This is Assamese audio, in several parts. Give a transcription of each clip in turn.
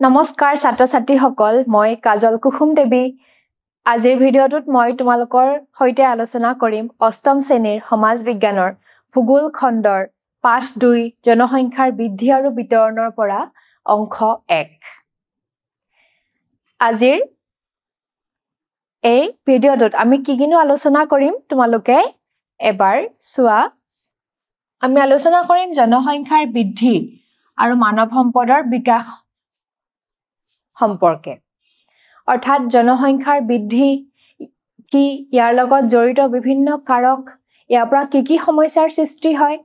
নমস্কাৰ ছাত্ৰ-ছাত্ৰীসকল মই কাজল কুসুম দেৱী আজিৰ ভিডিঅ'টোত মই তোমালোকৰ সৈতে আলোচনা কৰিম অষ্টম শ্ৰেণীৰ সমাজ বিজ্ঞানৰ ভূগোল খণ্ডৰ পাঠ 2 জনসংখ্যাৰ বৃদ্ধি আৰু বিতৰণৰ পৰা অংশ 1 আজিৰ এই ভিডিঅ'টোত আমি কিনো আলোচনা কৰিম তোমালোকে এবাৰ চোৱা আমি আলোচনা কৰিম জনসংখ্যাৰ বৃদ্ধি আৰু মানৱ সম্পদৰ বিকাশ সম্পৰ্কে অৰ্থাৎ জনসংখ্যাৰ বৃদ্ধি কি ইয়াৰ লগত জড়িত বিভিন্ন কাৰক ইয়াৰ পৰা কি সমস্যাৰ সৃষ্টি হয়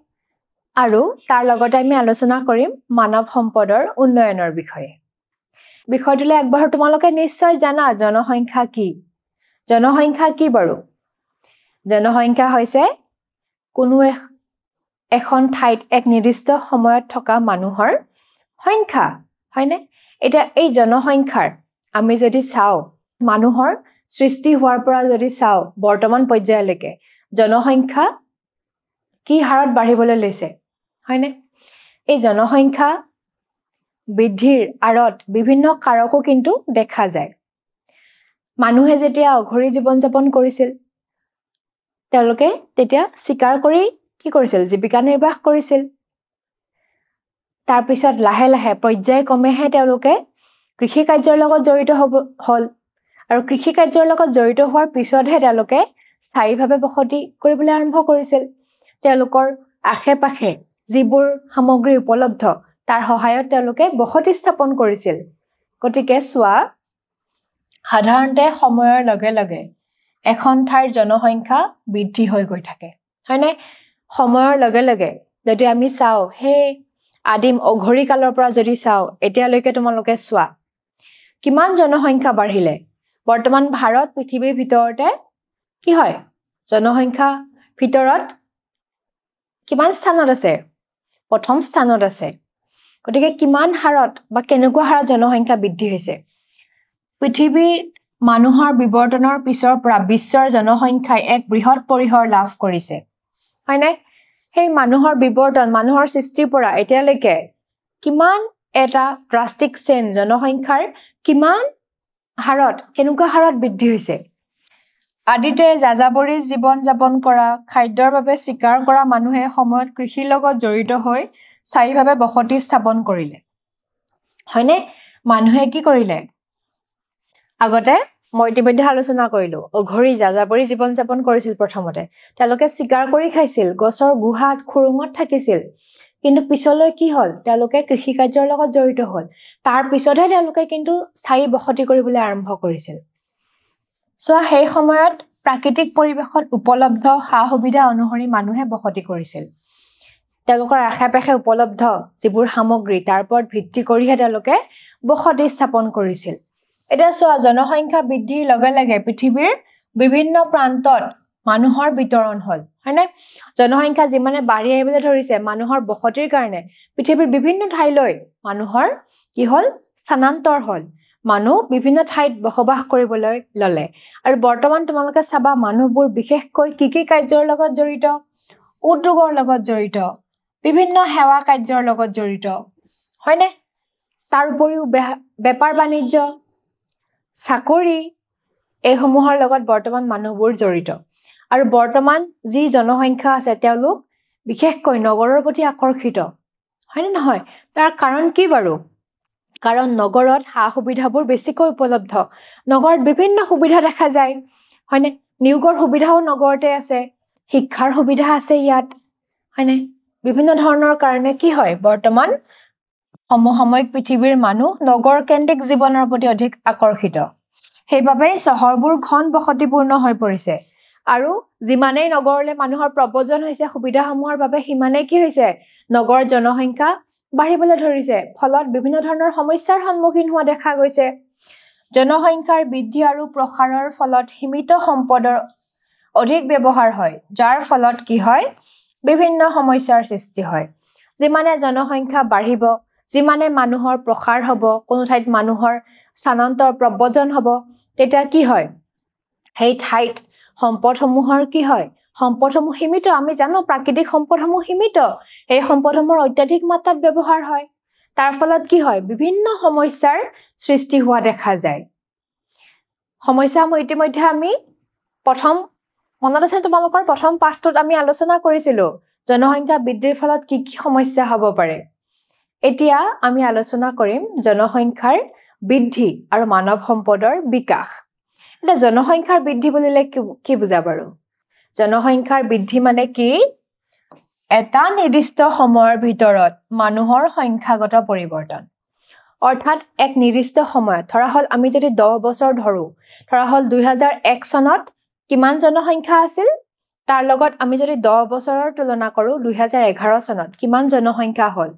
আৰু তাৰ লগতে আমি আলোচনা কৰিম মানৱ সম্পদৰ উন্নয়নৰ বিষয়ে বিষয়টোলৈ একবাৰ তোমালোকে নিশ্চয় জানা জনসংখ্যা কি বাৰু জনসংখ্যা হৈছে কোনো এখন ঠাইত এক নিৰ্দিষ্ট সময়ত থকা মানুহৰ সংখ্যা হয়নে এটা এই জনসংখ্যাৰ আমি যদি চাও মানুহৰ সৃষ্টি হোৱাৰ পৰা যদি চাও বৰ্তমান পৰ্যায়লৈকে জনসংখ্যা কি হাৰত বাঢ়িবলৈ লৈছে হয়নে এই জনসংখ্যা বৃদ্ধিৰ আৰত বিভিন্ন কাৰকো কিন্তু দেখা যায় মানুহে যেতিয়া অঘৰী জীৱন যাপন কৰিছিল তেওঁলোকে তেতিয়া শিকাৰ কৰি কি কৰিছিল জীৱিকা নিৰ্বাহ কৰিছিল তাৰ পিছত লাহে লাহে পৰ্যায়ক্ৰমেহে তেওঁলোকে কৃষি কাৰ্যৰ লগত জড়িত হল আৰু কৃষি কাৰ্যৰ লগত জড়িত হোৱাৰ পিছতহে তেওঁলোকে স্থায়ীভাৱে বসতি কৰিবলৈ আৰম্ভ কৰিছিল তেওঁলোকৰ আশে-পাশে যিবোৰ সামগ্ৰী উপলব্ধ তাৰ সহায়ত তেওঁলোকে বসতি স্থাপন কৰিছিল গতিকে চোৱা সাধাৰণতে সময়ৰ লগে লগে এখন ঠাইৰ জনসংখ্যা বৃদ্ধি হৈ গৈ থাকে হয়নে সময়ৰ লগে লগে যদি আমি চাও হে আদিম অঘৰী কালৰ পৰা যদি চাও এতিয়ালৈকে তোমালোকে চোৱা কিমান জনসংখ্যা বাঢ়িলে বৰ্তমান ভাৰত পৃথিৱীৰ ভিতৰতে কি হয় জনসংখ্যা ভিতৰত কিমান স্থানত আছে প্ৰথম স্থানত আছে গতিকে কিমান হাৰত বা কেনেকুৱা হাৰত জনসংখ্যা বৃদ্ধি হৈছে পৃথিৱীৰ মানুহৰ বিবৰ্তনৰ পিছৰ পৰা বিশ্বৰ জনসংখ্যাই এক বৃহৎ পৰিসৰ লাভ কৰিছে হয়নে সেই মানুহৰ বিবৰ্তন মানুহৰ সৃষ্টিৰ পৰা এতিয়ালৈকে কিমান এটা ড্ৰাস্টিক চেঞ্জ জনসংখ্যাৰ কিমান হাৰত কেনেকুৱা হাৰত বৃদ্ধি হৈছে আদিতে যাযাবৰী জীৱন যাপন কৰা খাদ্যৰ বাবে শিকাৰ কৰা মানুহে সময়ত কৃষিৰ লগত জড়িত হৈ স্থায়ীভাৱে বসতি স্থাপন কৰিলে হয়নে মানুহে কি কৰিলে আগতে মই ইতিমধ্যে আলোচনা কৰিলো অঘৰী যাযাবৰী জীৱন যাপন কৰিছিল প্ৰথমতে তেওঁলোকে শিকাৰ কৰি খাইছিল গছৰ গুহাত খুৰুঙত থাকিছিল কিন্তু পিছলৈ কি হল তেওঁলোকে কৃষি কাৰ্যৰ লগত জড়িত হল তাৰ পিছতহে তেওঁলোকে কিন্তু স্থায়ী বসতি কৰিবলৈ আৰম্ভ কৰিছিল সো সেই সময়ত প্ৰাকৃতিক পৰিৱেশত উপলব্ধ সা-সুবিধা অনুসৰি মানুহে বসতি কৰিছিল তেওঁলোকৰ আশে-পাশে উপলব্ধ যিবোৰ সামগ্ৰী তাৰ ওপৰত ভিত্তি কৰিহে তেওঁলোকে বসতি স্থাপন কৰিছিল এটা চোৱা জনসংখ্যা বৃদ্ধিৰ লগে লগে পৃথিৱীৰ বিভিন্ন প্ৰান্তত মানুহৰ বিতৰণ হল হয়নে জনসংখ্যা যিমানে বাঢ়ি আহিবলৈ ধৰিছে মানুহৰ বসতিৰ কাৰণে পৃথিৱীৰ বিভিন্ন ঠাইলৈ মানুহৰ কি হল স্থানান্তৰ হল মানুহ বিভিন্ন ঠাইত বসবাস কৰিবলৈ ললে আৰু বৰ্তমান তোমালোকে চাবা মানুহবোৰ বিশেষকৈ কি কাৰ্যৰ লগত জড়িত উদ্যোগৰ লগত জড়িত বিভিন্ন সেৱা কাৰ্যৰ লগত জড়িত হয়নে তাৰ উপৰিও বেপাৰ বাণিজ্য চাকৰি এইসমূহৰ লগত বৰ্তমান মানুহবোৰ জড়িত আৰু বৰ্তমান যি জনসংখ্যা আছে তেওঁলোক বিশেষকৈ নগৰৰ প্ৰতি আকৰ্ষিত হয়নে নহয় তাৰ কাৰণ কি বাৰু কাৰণ নগৰত সা-সুবিধাবোৰ বেছিকৈ উপলব্ধ নগৰত বিভিন্ন সুবিধা দেখা যায় হয়নে নিয়োগৰ সুবিধাও নগৰতে আছে শিক্ষাৰ সুবিধা আছে ইয়াত হয়নে বিভিন্ন ধৰণৰ কাৰণে কি হয় বৰ্তমান সমসাময়িক পৃথিৱীৰ মানুহ নগৰ কেন্দ্ৰিক জীৱনৰ প্ৰতি অধিক আকৰ্ষিত সেইবাবে চহৰবোৰ ঘন বসতিপূৰ্ণ হৈ পৰিছে আৰু যিমানেই নগৰলৈ মানুহৰ প্ৰব্ৰজন হৈছে সুবিধাসমূহৰ বাবে সিমানেই কি হৈছে নগৰ জনসংখ্যা বাঢ়িবলৈ ধৰিছে ফলত বিভিন্ন ধৰণৰ সমস্যাৰ সন্মুখীন হোৱা দেখা গৈছে জনসংখ্যাৰ বৃদ্ধি আৰু প্ৰসাৰৰ ফলত সীমিত সম্পদৰ অধিক ব্যৱহাৰ হয় যাৰ ফলত কি হয় বিভিন্ন সমস্যাৰ সৃষ্টি হয় যিমানে জনসংখ্যা বাঢ়িব যিমানে মানুহৰ প্ৰসাৰ হ'ব কোনো ঠাইত মানুহৰ স্থানান্তৰ প্ৰব্ৰজন হ'ব তেতিয়া কি হয় সেই ঠাইত সম্পদসমূহৰ কি হয় সম্পদসমূহ সীমিত আমি জানো প্ৰাকৃতিক সম্পদসমূহ সীমিত এই সম্পদসমূহৰ অত্যাধিক মাত্ৰাত ব্যৱহাৰ হয় তাৰ ফলত কি হয় বিভিন্ন সমস্যাৰ সৃষ্টি হোৱা দেখা যায় সমস্যা ইতিমধ্যে আমি প্ৰথম মনত আছে তোমালোকৰ প্ৰথম পাঠটোত আমি আলোচনা কৰিছিলো জনসংখ্যা বৃদ্ধিৰ ফলত কি কি সমস্যা হ'ব পাৰে এতিয়া আমি আলোচনা কৰিম জনসংখ্যাৰ বৃদ্ধি আৰু মানৱ সম্পদৰ বিকাশ এটা জনসংখ্যাৰ বৃদ্ধি বুলিলে কি বুজা বাৰু জনসংখ্যাৰ বৃদ্ধি মানে কি এটা নিৰ্দিষ্ট সময়ৰ ভিতৰত মানুহৰ সংখ্যাগত পৰিৱৰ্তন অৰ্থাৎ এক নিৰ্দিষ্ট সময়ত ধৰা হল আমি যদি 10 বছৰ ধৰো ধৰা হল 2001 চনত কিমান জনসংখ্যা আছিল তাৰ লগত আমি যদি 10 বছৰৰ তুলনা কৰো 2011 চনত কিমান জনসংখ্যা হল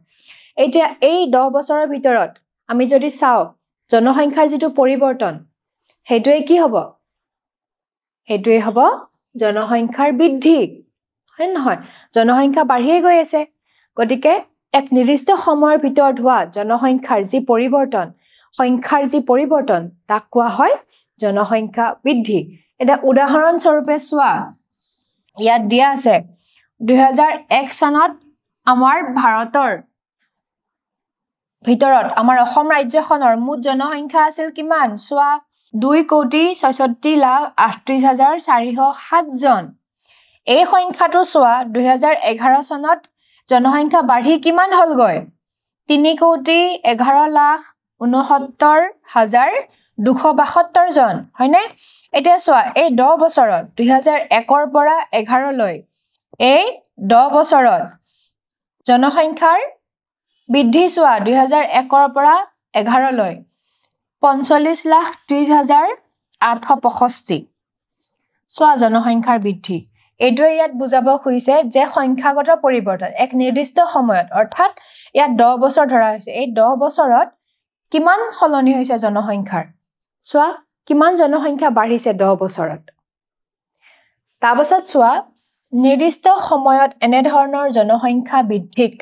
এতিয়া এই 10 বছৰৰ ভিতৰত আমি যদি চাও জনসংখ্যাৰ যেটো পৰিৱৰ্তন হেতুৱে কি হ'ব হেতুৱে হ'ব জনসংখ্যাৰ বৃদ্ধি হয় নহয় জনসংখ্যা বাঢ়িয়ে গৈ আছে গতিকে এক নিৰ্দিষ্ট সময়ৰ ভিতৰত হোৱা জনসংখ্যাৰ যি পৰিৱৰ্তন সংখ্যাৰ যি পৰিৱৰ্তন তাক কোৱা হয় জনসংখ্যা বৃদ্ধি এটা উদাহৰণ স্বৰূপে চোৱা ইয়াত দিয়া আছে 2001 চনত আমাৰ ভাৰতৰ ভিতৰত আমাৰ অসম ৰাজ্যখনৰ মুঠ জনসংখ্যা আছিল কিমান চোৱা 2,66,38,407 জন এই সংখ্যাটো চোৱা 2011 চনত জনসংখ্যা বাঢ়ি কিমান হলগৈ 3,11,69,272 জন হয়নে এতিয়া চোৱা এই 10 বছৰত 2001 ৰ পৰা 11 লৈ এই 10 বছৰত জনসংখ্যাৰ বৃদ্ধি চোৱা 2001 ৰ পৰা 11 লৈ 45,30,865 চোৱা জনসংখ্যাৰ বৃদ্ধি এইটোৱে ইয়াত বুজাব খুজিছে যে সংখ্যাগত পৰিৱৰ্তন এক নিৰ্দিষ্ট সময়ত অৰ্থাৎ ইয়াত 10 বছৰ ধৰা হৈছে এই 10 বছৰত কিমান সলনি হৈছে জনসংখ্যাৰ চোৱা কিমান জনসংখ্যা বাঢ়িছে 10 বছৰত তাৰপাছত চোৱা নিৰ্দিষ্ট সময়ত এনে ধৰণৰ জনসংখ্যা বৃদ্ধিক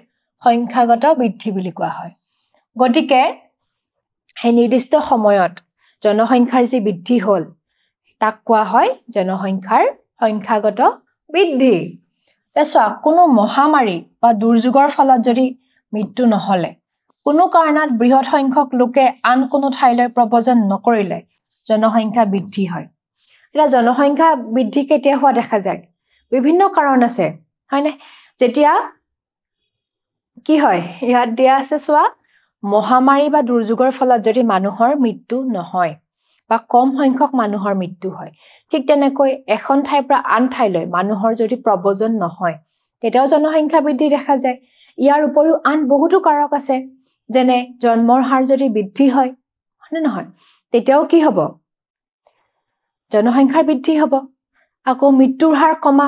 সংখ্যাগত বৃদ্ধি বুলি কোৱা হয় গতিকে এই নিৰ্দিষ্ট সময়ত জনসংখ্যাৰ যি বৃদ্ধি হ'ল তাক কোৱা হয় জনসংখ্যাৰ সংখ্যাগত বৃদ্ধি চোৱা কোনো মহামাৰী বা দুৰ্যোগৰ ফলত যদি মৃত্যু নহলে কোনো কাৰণত বৃহৎ সংখ্যক লোকে আন কোনো ঠাইলৈ প্ৰব্ৰজন নকৰিলে জনসংখ্যা বৃদ্ধি হয় এটা জনসংখ্যা বৃদ্ধি কেতিয়া হোৱা দেখা যায় বিভিন্ন কাৰণ আছে হয়নে যেতিয়া কি হয় ইয়াত দিয়া আছে চোৱা মহামাৰী বা দুৰ্যোগৰ ফলত যদি মানুহৰ মৃত্যু নহয় বা কম সংখ্যক মানুহৰ মৃত্যু হয় ঠিক তেনেকৈ এখন ঠাইৰ পৰা আন ঠাইলৈ মানুহৰ যদি প্ৰব্ৰজন নহয় তেতিয়াও জনসংখ্যা বৃদ্ধি দেখা যায় ইয়াৰ উপৰিও আন বহুতো কাৰক আছে যেনে জন্মৰ হাৰ যদি বৃদ্ধি হয় হয়নে নহয় তেতিয়াও কি হ'ব জনসংখ্যাৰ বৃদ্ধি হ'ব আকৌ মৃত্যুৰ হাৰ কমা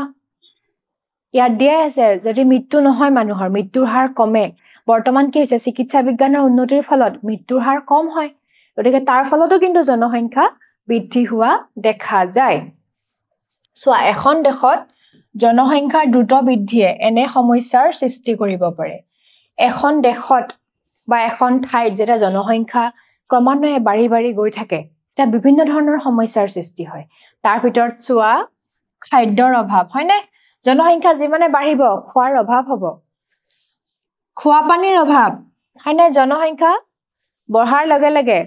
ইয়াত দিয়া আছে যদি মৃত্যু নহয় মানুহৰ মৃত্যুৰ হাৰ কমে বৰ্তমান কি হৈছে চিকিৎসা বিজ্ঞানৰ উন্নতিৰ ফলত মৃত্যুৰ হাৰ কম হয় গতিকে তাৰ ফলতো কিন্তু জনসংখ্যা বৃদ্ধি হোৱা দেখা যায় চোৱা এখন দেশত জনসংখ্যাৰ দ্ৰুত বৃদ্ধিয়ে এনে সমস্যাৰ সৃষ্টি কৰিব পাৰে এখন দেশত বা এখন ঠাইত যেতিয়া জনসংখ্যা ক্ৰমান্বয়ে বাঢ়ি গৈ থাকে তেতিয়া বিভিন্ন ধৰণৰ সমস্যাৰ সৃষ্টি হয় তাৰ ভিতৰত চোৱা খাদ্যৰ অভাৱ হয়নে জনসংখ্যা যিমানে বাঢ়িব খোৱাৰ অভাৱ হ'ব খোৱা পানীৰ অভাৱ হয়নে জনসংখ্যা বঢ়াৰ লগে লগে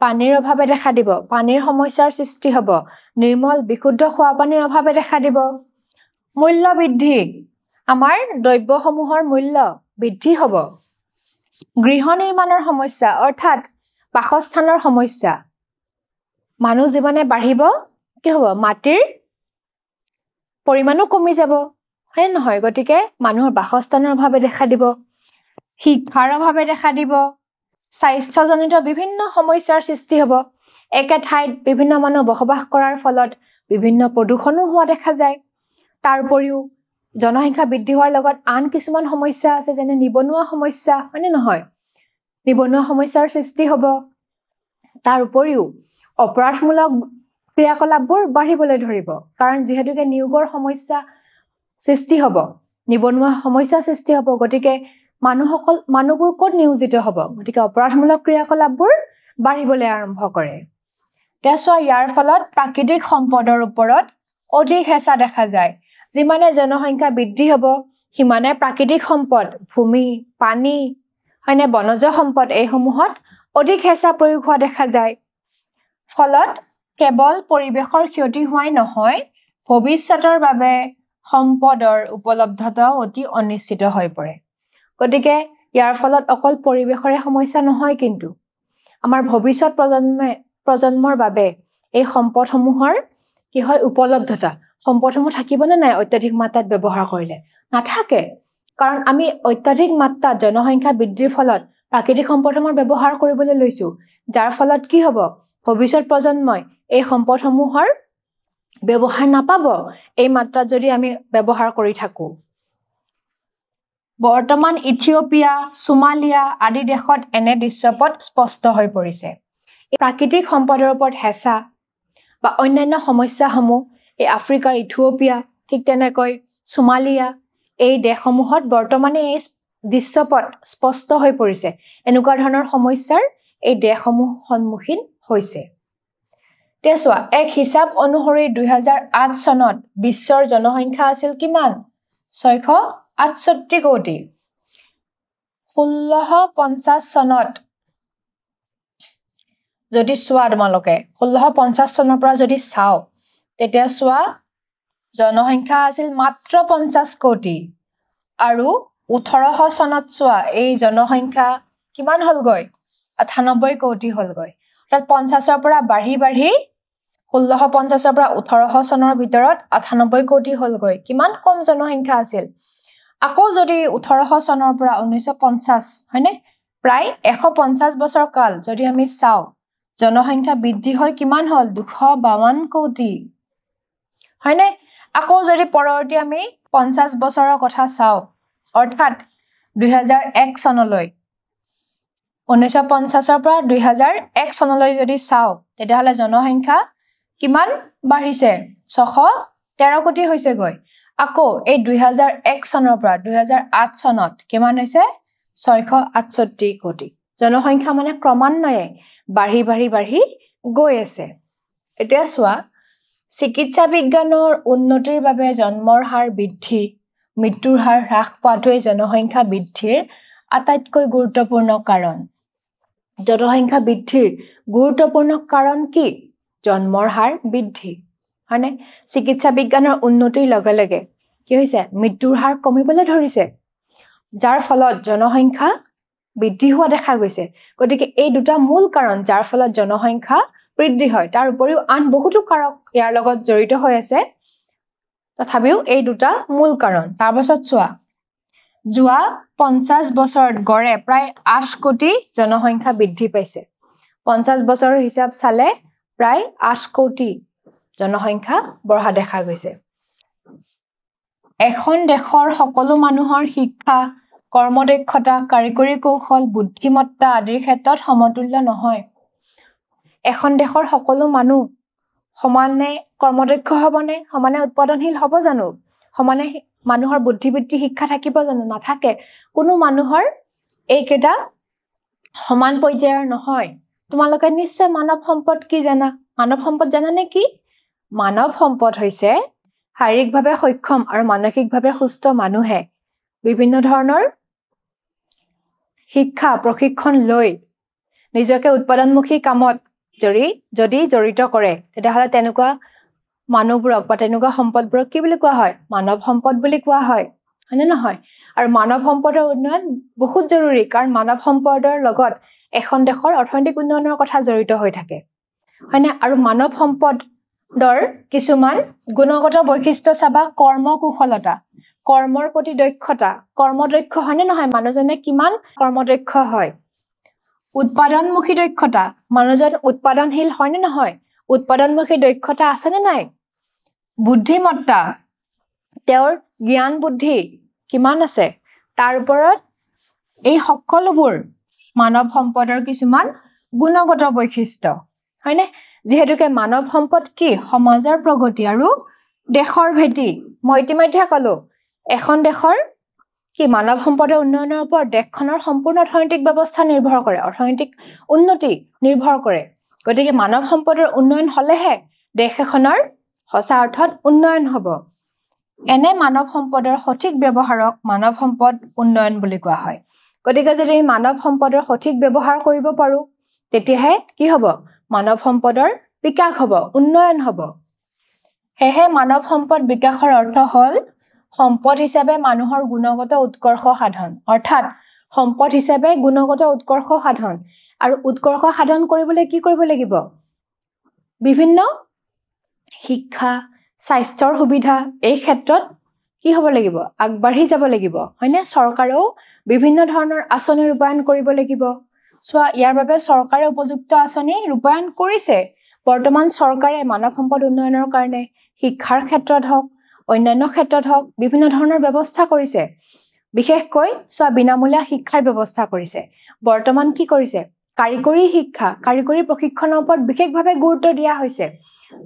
পানীৰ অভাৱে দেখা দিব পানীৰ সমস্যাৰ সৃষ্টি হ'ব নিৰ্মল বিশুদ্ধ খোৱা পানীৰ অভাৱে দেখা দিব মূল্য বৃদ্ধি আমাৰ দ্ৰব্যসমূহৰ মূল্য বৃদ্ধি হ'ব গৃহ নিৰ্মাণৰ সমস্যা অৰ্থাৎ বাসস্থানৰ সমস্যা মানুহ যিমানে বাঢ়িব কি হ'ব মাটিৰ পৰিমাণো কমি যাব হয় নহয় গতিকে মানুহৰ বাসস্থানৰ অভাৱে দেখা দিব শিক্ষাৰ অভাৱে দেখা দিব স্বাস্থ্যজনিত বিভিন্ন সমস্যাৰ সৃষ্টি হ'ব একে ঠাইত বিভিন্ন মানুহ বসবাস কৰাৰ ফলত বিভিন্ন প্ৰদূষণো হোৱা দেখা যায় তাৰ উপৰিও জনসংখ্যা বৃদ্ধি হোৱাৰ লগত আন কিছুমান সমস্যা আছে যেনে নিবনুৱা সমস্যা মানে নহয় নিবনুৱা সমস্যাৰ সৃষ্টি হ'ব তাৰ উপৰিও অপৰাধমূলক ক্ৰিয়াকলাপবোৰ বাঢ়িবলৈ ধৰিব কাৰণ যিহেতুকে নিয়োগৰ সমস্যা সৃষ্টি হ'ব নিবনুৱা সমস্যা সৃষ্টি হ'ব গতিকে মানুহবোৰ ক'ত নিয়োজিত হ'ব গতিকে অপৰাধমূলক ক্ৰিয়াকলাপবোৰ বাঢ়িবলৈ আৰম্ভ কৰে তেছৱা ইয়াৰ ফলত প্ৰাকৃতিক সম্পদৰ ওপৰত অধিক হেঁচা দেখা যায় যিমানে জনসংখ্যা বৃদ্ধি হ'ব সিমানে প্ৰাকৃতিক সম্পদ ভূমি পানী হয়নে বনজ সম্পদ এইসমূহত অধিক হেঁচা প্ৰয়োগ হোৱা দেখা যায় ফলত কেৱল পৰিৱেশৰ ক্ষতি হোৱাই নহয় ভৱিষ্যতৰ বাবে সম্পদৰ উপলব্ধতা অতি অনিশ্চিত হৈ পৰে গতিকে ইয়াৰ ফলত অকল পৰিৱেশৰে সমস্যা নহয় কিন্তু আমাৰ ভৱিষ্যত প্ৰজন্মৰ বাবে এই সম্পদসমূহৰ কি হয় উপলব্ধতা সম্পদসমূহ থাকিবনে নাই অত্যাধিক মাত্ৰাত ব্যৱহাৰ কৰিলে নাথাকে কাৰণ আমি অত্যাধিক মাত্ৰাত জনসংখ্যা বৃদ্ধিৰ ফলত প্ৰাকৃতিক সম্পদসমূহৰ ব্যৱহাৰ কৰিবলৈ লৈছো যাৰ ফলত কি হ'ব ভৱিষ্যত প্ৰজন্মই এই সম্পদসমূহৰ ব্যৱহাৰ নাপাব এই মাত্ৰাত যদি আমি ব্যৱহাৰ কৰি থাকো বৰ্তমান ইথিওপিয়া সোমালিয়া আদি দেশত এনে দৃশ্যপট স্পষ্ট হৈ পৰিছে এই প্ৰাকৃতিক সম্পদৰ ওপৰত হেঁচা বা অন্যান্য সমস্যাসমূহ এই আফ্ৰিকাৰ ইথিওপিয়া ঠিক তেনেকৈ সোমালিয়া এই দেশসমূহত বৰ্তমানে এই দৃশ্যপট স্পষ্ট হৈ পৰিছে এনেকুৱা ধৰণৰ সমস্যাৰ এই দেশসমূহ সন্মুখীন হৈছে তেছোৱা এক হিচাপ অনুসৰি 2008 চনত বিশ্বৰ জনসংখ্যা আছিল কিমান 668 কোটি 1650 চনত যদি চোৱা তোমালোকে 1650 চনৰ পৰা যদি চাও তেতিয়া চোৱা জনসংখ্যা আছিল মাত্ৰ 50 কোটি আৰু 1800 চনত চোৱা এই জনসংখ্যা কিমান হলগৈ 98 কোটি হলগৈ অৰ্থাৎ 50ৰ পৰা বাঢ়ি 1650ৰ পৰা 1800 চনৰ ভিতৰত 98 কোটি হলগৈ কিমান কম জনসংখ্যা আছিল আকৌ যদি 1800 চনৰ পৰা 1950 হয়নে প্ৰায় 150 বছৰ কাল যদি আমি চাও জনসংখ্যা বৃদ্ধি হৈ কিমান হল 252 কোটি হয়নে আকৌ যদি পৰৱৰ্তী আমি 50 বছৰৰ কথা চাও অৰ্থাৎ 2001 চনলৈ 1950ৰ পৰা 2001 চনলৈ যদি চাও তেতিয়াহলে জনসংখ্যা কিমান বাঢ়িছে 613 কোটি হৈছে গৈ আকৌ এই 2001 চনৰ পৰা 2008 চনত কিমান হৈছে 668 কোটি জনসংখ্যা মানে ক্ৰমান্বয়ে বাঢ়ি গৈ আছে এতিয়া চোৱা চিকিৎসা বিজ্ঞানৰ উন্নতিৰ বাবে জন্মৰ হাৰ বৃদ্ধি মৃত্যুৰ হাৰ হ্ৰাস পোৱাটোৱে জনসংখ্যা বৃদ্ধিৰ আটাইতকৈ গুৰুত্বপূৰ্ণ কাৰণ জনসংখ্যা বৃদ্ধিৰ গুৰুত্বপূৰ্ণ কাৰণ কি জন্মৰ হাৰ বৃদ্ধি হয়নে চিকিৎসা বিজ্ঞানৰ উন্নতিৰ লগে লগে কি হৈছে মৃত্যুৰ হাৰ কমিবলৈ ধৰিছে যাৰ ফলত জনসংখ্যা বৃদ্ধি হোৱা দেখা গৈছে গতিকে এই দুটা মূল কাৰণ যাৰ ফলত জনসংখ্যা বৃদ্ধি হয় তাৰ উপৰিও আন বহুতো কাৰক ইয়াৰ লগত জড়িত হৈ আছে তথাপিও এই দুটা মূল কাৰণ তাৰ পাছত চোৱা যোৱা 50 বছৰত গড়ে প্ৰায় 8 কোটি জনসংখ্যা বৃদ্ধি পাইছে 50 বছৰৰ হিচাপ চালে প্ৰায় 8 কোটি জনসংখ্যা বঢ়া দেখা গৈছে এখন দেশৰ সকলো মানুহৰ শিক্ষা কৰ্মদক্ষতা কাৰিকৰী কৌশল বুদ্ধিমত্তা আদিৰ ক্ষেত্ৰত সমতুল্য নহয় এখন দেশৰ সকলো মানুহ সমানে কৰ্মদক্ষ হবনে সমানে উৎপাদনশীল হ'ব জানো সমানে মানুহৰ বুদ্ধিবৃত্তি শিক্ষা থাকিব জানো নাথাকে কোনো মানুহৰ এইকেইটা সমান পৰ্যায়ৰ নহয় তোমালোকে নিশ্চয় মানৱ সম্পদ কি জানা মানৱ সম্পদ জানা নে কি মানৱ সম্পদ হৈছে শাৰীৰিকভাৱে সক্ষম আৰু মানসিকভাৱে সুস্থ মানুহে বিভিন্ন ধৰণৰ শিক্ষা প্ৰশিক্ষণ লৈ নিজকে উৎপাদনমুখী কামত যদি জড়িত কৰে তেতিয়াহ'লে তেনেকুৱা মানুহবোৰক বা তেনেকুৱা সম্পদবোৰক কি বুলি কোৱা হয় মানৱ সম্পদ বুলি কোৱা হয় হয়নে নহয় আৰু মানৱ সম্পদৰ উন্নয়ন বহুত জৰুৰী কাৰণ মানৱ সম্পদৰ লগত এখন দেশৰ অৰ্থনৈতিক উন্নয়নৰ কথা জড়িত হৈ থাকে হয়নে আৰু মানৱ সম্পদৰ কিছুমান গুণগত বৈশিষ্ট্য চাবা কৰ্মকুশলতা কৰ্মৰ প্ৰতি দক্ষতা কৰ্মদক্ষ হয়নে নহয় মানুহজনে কিমান কৰ্মদক্ষ হয় উৎপাদনমুখী দক্ষতা মানুহজন উৎপাদনশীল হয়নে নহয় উৎপাদনমুখী দক্ষতা আছে নে নাই বুদ্ধিমত্তা তেওঁৰ জ্ঞান বুদ্ধি কিমান আছে তাৰ ওপৰত এই সকলোবোৰ মানৱ সম্পদৰ কিছুমান গুণগত বৈশিষ্ট্য হয়নে যেহেতুকে মানৱ সম্পদ কি সমাজৰ প্ৰগতি আৰু দেশৰ ভেটি মই ইতিমধ্যে ক'লো এখন দেশৰ কি মানৱ সম্পদৰ উন্নয়নৰ ওপৰত দেশখনৰ সম্পূৰ্ণ অৰ্থনৈতিক ব্যৱস্থা নিৰ্ভৰ কৰে অৰ্থনৈতিক উন্নতি নিৰ্ভৰ কৰে গতিকে মানৱ সম্পদৰ উন্নয়ন হলেহে দেশ এখনৰ সঁচা অৰ্থত উন্নয়ন হ'ব এনে মানৱ সম্পদৰ সঠিক ব্যৱহাৰক মানৱ সম্পদ উন্নয়ন বুলি কোৱা হয় গতিকে যদি মানৱ সম্পদৰ সঠিক ব্যৱহাৰ কৰিব পাৰো তেতিয়াহে কি হ'ব মানৱ সম্পদৰ বিকাশ হ'ব উন্নয়ন হ'ব হেহে মানৱ সম্পদ বিকাশৰ অৰ্থ হ'ল সম্পদ হিচাপে মানুহৰ গুণগত উৎকৰ্ষ সাধন অৰ্থাৎ সম্পদ হিচাপে গুণগত উৎকৰ্ষ সাধন আৰু উৎকৰ্ষ সাধন কৰিবলৈ কি কৰিব লাগিব বিভিন্ন শিক্ষা স্বাস্থ্যৰ সুবিধা এই ক্ষেত্ৰত কি হ'ব লাগিব আগবাঢ়ি যাব লাগিব হয়নে চৰকাৰেও বিভিন্ন ধৰণৰ আঁচনি ৰূপায়ণ কৰিব লাগিব সোৱা ইয়াৰ বাবে চৰকাৰে উপযুক্ত আঁচনি ৰূপায়ণ কৰিছে বৰ্তমান চৰকাৰে মানৱ সম্পদ উন্নয়নৰ কাৰণে শিক্ষাৰ ক্ষেত্ৰত হওক অন্যান্য ক্ষেত্ৰত হওক বিভিন্ন ধৰণৰ ব্যৱস্থা কৰিছে বিশেষকৈ সোৱা বিনামূলীয়া শিক্ষাৰ ব্যৱস্থা কৰিছে বৰ্তমান কি কৰিছে কাৰিকৰী শিক্ষা কাৰিকৰী প্ৰশিক্ষণৰ ওপৰত বিশেষভাৱে গুৰুত্ব দিয়া হৈছে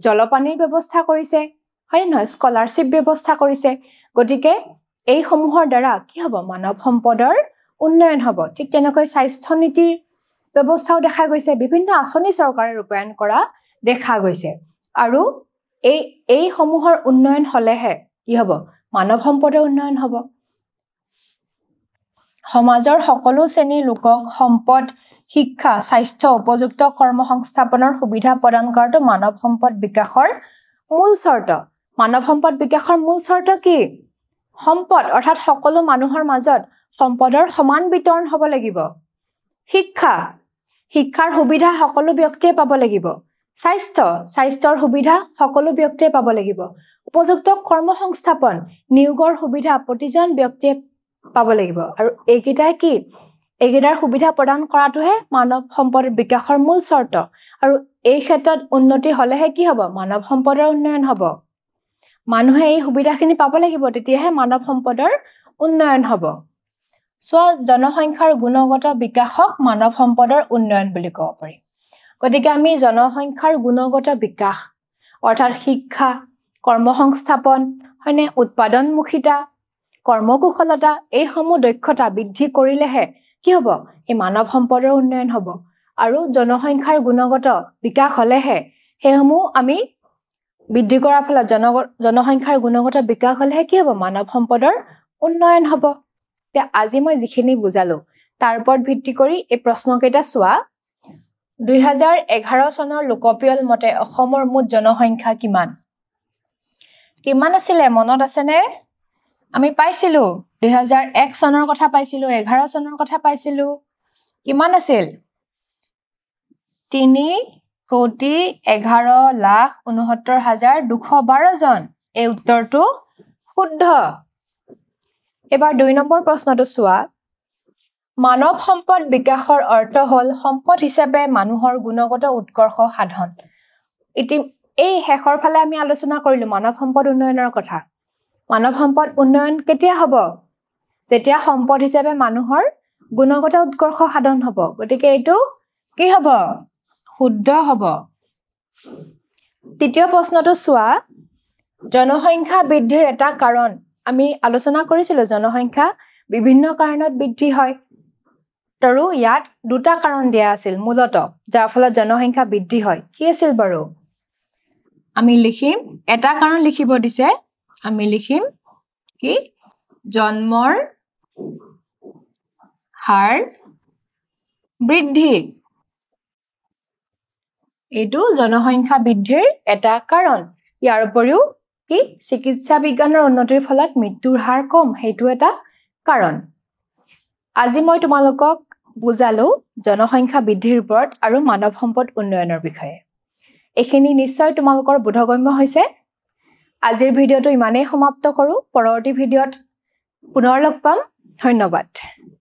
জলপানীৰ ব্যৱস্থা কৰিছে হয় নহয় স্কলাৰশ্বিপ ব্যৱস্থা কৰিছে গতিকে এই সমূহৰ দ্বাৰা কি হ'ব মানৱ সম্পদৰ উন্নয়ন হ'ব ঠিক তেনেকৈ স্বাস্থ্য নীতিৰ ব্যৱস্থাও দেখা গৈছে বিভিন্ন আঁচনি চৰকাৰে ৰূপায়ণ কৰা দেখা গৈছে আৰু এই সমূহৰ উন্নয়ন হলেহে কি হ'ব মানৱ সম্পদৰ উন্নয়ন হ'ব সমাজৰ সকলো শ্ৰেণীৰ লোকক সম্পদ শিক্ষা স্বাস্থ্য উপযুক্ত কৰ্মসংস্থাপনৰ সুবিধা প্ৰদান কৰাটো মানৱ সম্পদ বিকাশৰ মূল চৰ্ত মানৱ সম্পদ বিকাশৰ মূল চৰ্ত কি সম্পদ অৰ্থাৎ সকলো মানুহৰ মাজত সম্পদৰ সমান বিতৰণ হ'ব লাগিব শিক্ষাৰ সুবিধা সকলো ব্যক্তিয়ে পাব লাগিব স্বাস্থ্যৰ সুবিধা সকলো ব্যক্তিয়ে পাব লাগিব উপযুক্ত কৰ্মসংস্থাপন নিয়োগৰ সুবিধা প্ৰতিজন ব্যক্তিয়ে পাব লাগিব আৰু এইকেইটাৰ সুবিধা প্ৰদান কৰাটোহে মানৱ সম্পদৰ বিকাশৰ মূল চৰ্ত আৰু এই ক্ষেত্ৰত উন্নতি হলেহে কি হ'ব মানৱ সম্পদৰ উন্নয়ন হ'ব মানুহে এই সুবিধাখিনি পাব লাগিব তেতিয়াহে মানৱ সম্পদৰ উন্নয়ন হ'ব সোৱা জনসংখ্যাৰ গুণগত বিকাশক মানৱ সম্পদৰ উন্নয়ন বুলি ক'ব পাৰি গতিকে আমি জনসংখ্যাৰ গুণগত বিকাশ অৰ্থাৎ শিক্ষা কৰ্মসংস্থাপন হয়নে উৎপাদনমুখিতা কৰ্মকুশলতা এই সমূহ দক্ষতা বৃদ্ধি কৰিলেহে কি হ'ব এই মানৱ সম্পদৰ উন্নয়ন হ'ব আৰু জনসংখ্যাৰ গুণগত বিকাশ হলেহে সেইসমূহ আমি বৃদ্ধি কৰাৰ ফলত জনসংখ্যাৰ গুণগত বিকাশ হলেহে কি হ'ব মানৱ সম্পদৰ উন্নয়ন হ'ব তে আজি মই যিখিনি বুজালো তাৰ ওপৰত ভিত্তি কৰি এই প্ৰশ্নকেইটা চোৱা 2011 চনৰ লোকপিয়ল মতে অসমৰ মুঠ জনসংখ্যা কিমান আছিলে মনত আছেনে আমি পাইছিলো 2001 চনৰ কথা পাইছিলো 11 চনৰ কথা পাইছিলো কিমান আছিল 3,11,69,212 জন এই উত্তৰটো শুদ্ধ এবাৰ 2 নম্বৰ প্ৰশ্নটো চোৱা মানৱ সম্পদ বিকাশৰ অৰ্থ হ'ল সম্পদ হিচাপে মানুহৰ গুণগত উৎকৰ্ষ সাধন এই শেষৰ ফালে আমি আলোচনা কৰিলো মানৱ সম্পদ উন্নয়নৰ কথা মানৱ সম্পদ উন্নয়ন কেতিয়া হ'ব যেতিয়া সম্পদ হিচাপে মানুহৰ গুণগত উৎকৰ্ষ সাধন হ'ব গতিকে এইটো কি হ'ব শুদ্ধ হ'ব তৃতীয় প্ৰশ্নটো চোৱা জনসংখ্যা বৃদ্ধিৰ এটা কাৰণ আমি আলোচনা কৰিছিলো জনসংখ্যা বিভিন্ন কাৰণত বৃদ্ধি হয় আৰু ইয়াত দুটা কাৰণ দিয়া আছিল মূলত যাৰ ফলত জনসংখ্যা বৃদ্ধি হয় কি আছিল বাৰু আমি লিখিম এটা কাৰণ লিখিব দিছে আমি লিখিম কি জন্মৰ হাৰ বৃদ্ধি এইটো জনসংখ্যা বৃদ্ধিৰ এটা কাৰণ ইয়াৰ উপৰিও কি চিকিৎসা বিজ্ঞানৰ উন্নতিৰ ফলত মৃত্যুৰ হাৰ কম সেইটো এটা কাৰণ আজি মই তোমালোকক বুজালো জনসংখ্যা বৃদ্ধিৰ ওপৰত আৰু মানৱ সম্পদ উন্নয়নৰ বিষয়ে এইখিনি নিশ্চয় তোমালোকৰ বোধগম্য হৈছে আজিৰ ভিডিঅটো ইমানেই সমাপ্ত কৰো পৰৱৰ্তী ভিডিঅত পুনৰ লগ পাম ধন্যবাদ